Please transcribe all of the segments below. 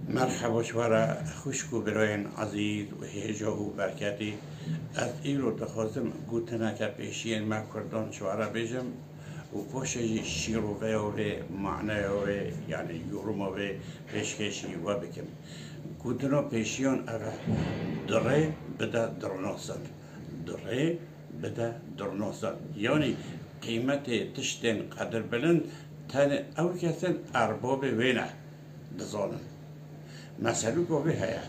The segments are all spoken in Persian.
مرحبا شوارا خوشکو براین عزیز و هیجا و برکتی از این رو دخواستم گوتنا که پیشین ما کردان شوارا بیجم و پوشه شیرو و معنی و یعنی یورم و پیشکشی و بکم گوتنا پیشیان اگر دره بده درناسن دره بده درناسن یعنی قیمت تشتین قدر بلند تن او کسن ارباب وینه دزانن مسئله گوه هیا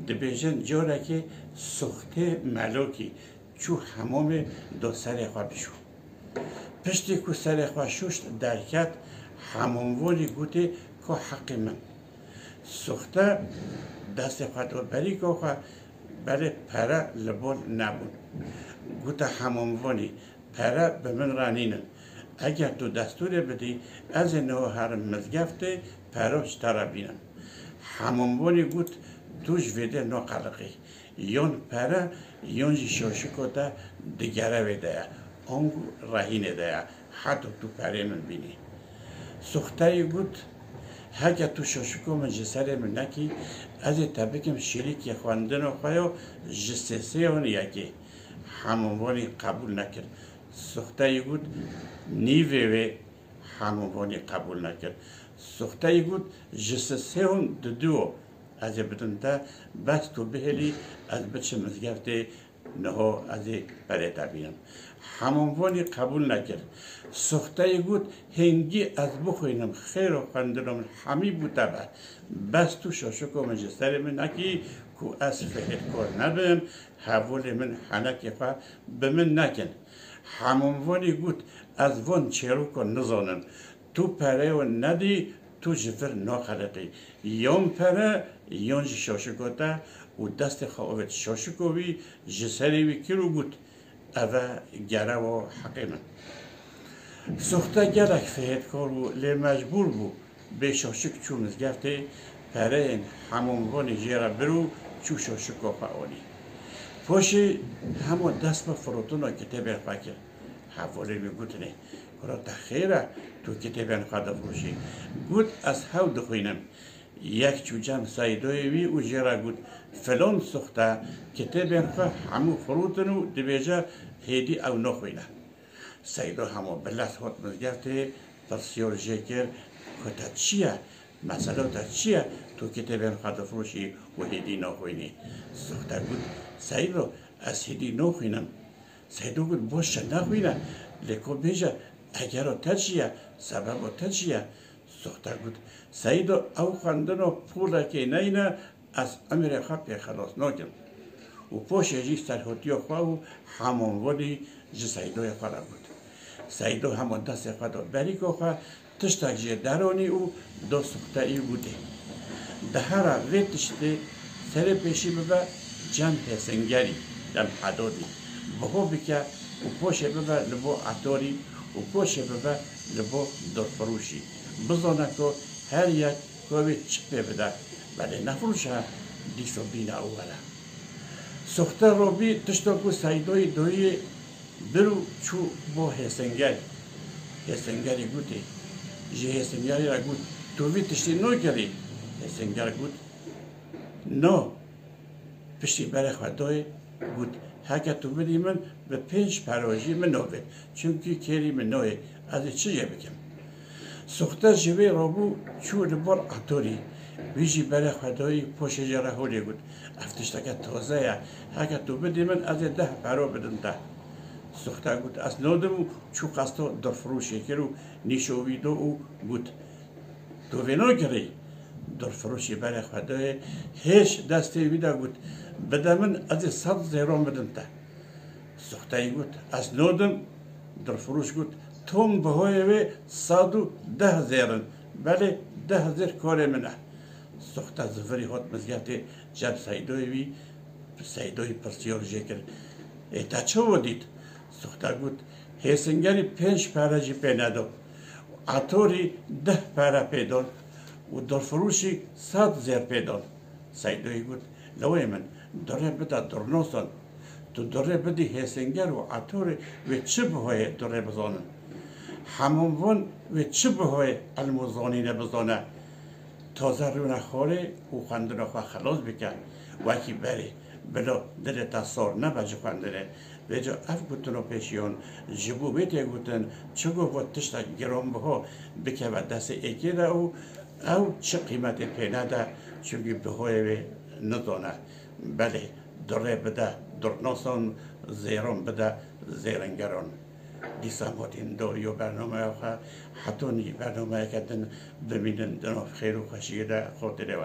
دبیجن جوره که سخته ملوکی چو همام دو سر خواه بشو پشتی که سر خواه شوشت درکت هماموالی گوته که حق من سخته دست خواه دو بری که خواه بله پره لبال نبود گوته هماموالی پره به من رانینن اگر تو دستور بدی از نو هر مزگفته پراش تره بینم همونوانی گوت توش ویده نقلقی یون پره یون جی شوشکو تا دگره ویده آنگو رهینه ده حتی تو پره من بینی سختایی گوت هکه تو شوشکو من جسره من نکی از تبکم شریک خواندن و خواهی جسسه اون یکی همونوانی قبول نکرد سختایی گوت نیوه و همونوانی قبول نکرد سختایی گود جسسه هم دو از بدن تا بس تو بهلی از بچه مزگفته نها از برای تبینم همونوانی قبول نکرد سختایی گود هنگی از بخوینم خیر و خندرم همی بوده با بس تو شاشکو مجستر من نکی که از فهد کار نبیم حول من حنکی خواه به من نکن همونوانی گود از وان چیرو کن نزانم تو پره و ندی تو جفر ناخلقی یون پره یون جی شاشکوتا و دست خواهد شاشکوی جسری وی کرو بود اوه گره و حقی من سخته گرک فهد کار و لی مجبور بو به شاشک چو مزگفته پره این همونوانی جیره برو چو شاشکو خواهانی پوشی همون دست با فروتونا کتاب فکر حوالی می گوتنه کرا تخیره تو کتابین خدا فروشی گود از هاو دخوینم یک چوجم سایدوی وی و جرا گود فلان سخته کتابین خدا همو فروتنو دبیجه هیدی او نخوینه سایدو همو بلت هات مزگفته پرسیار جکر که تا چیه مسئله تا چیه تو کتابین خدا فروشی و هیدی نخوینی سخته گود سایدو از هیدی نخوینم سایدو گود باشه نخوینه لیکو بیجه اگر تجیه سبب تجیه سخته گود سایدو او خواندن و پوله که نینه از امر خواهی خلاص نکن و پوش جی سرحوتی خواه و همون ولی جی سایدوی خواه بود سایدو همون دست خواه دو بری که خواه تشتک جی درانی و دو سخته ای بوده ده هر وی تشتی سر پیشی ببه جم حسنگری جم حدادی بخو بکه و پوش ببه لبو عطاری و پوشه ببه لبو درفروشی بزانه که هر یک کوی چپه بده ولی نفروشه دیسو بینه اوله سخته رو بی تشتا که سایدوی دوی برو چو با حسنگری گوتی جه حسنگری را گوت تو بی تشتی نو کردی حسنگر گوت نو پشتی بره خودای گوت هکه تو بدی من به 5 پراجی من نوه چونکی کری من نوه از چیه بکم سخته جوی رابو چو لبار عطاری ویجی بره خدایی پوشه جره هولی گود افتشتکه تازه هکه تو بدی من از 10 پرا بدن ده سخته گود از نودمو چو قصدا در فروشی کرو نیشوی دو او گود تو وینا کری در فروشی بره خدایی هیچ دستی ویده گود بده من از 100 زیران بدن ده سخته گود از نودم در فروش گود توم بهای وی 110 زیرن ولی 10 زیر کار منه سخته زفری هات مزگفته جب سایدوی وی سایدوی پرسیار جکر ایتا چه ودید سخته گود حسنگری 5 پره جی پی ندو عطوری 10 پره پیدان و در فروشی 100 زیر پیدان سایدوی گود لوی من داره بده درناسان تو داره بدی حسنگر و عطوری و چه بهای داره بزانن همون و چه بهای الموزانی نبزانه تازه رو نخوره او خواندن خواه خلاص بکن وکی بره بلا دل تصار نبجه خواندنه و جا اف گوتن و پیشیون جبو بیته گوتن چه گو تشتا گرام بها بکه و دست ایکی ده او چه قیمت پینه ده چونکه بهای ندانه بله دره بده درناسان زیران بده زیرنگران دیسا ماتین دوریو برنامه آخه حتی برنامه کردن ببینن دناف خیر و خوشی ده خاطره و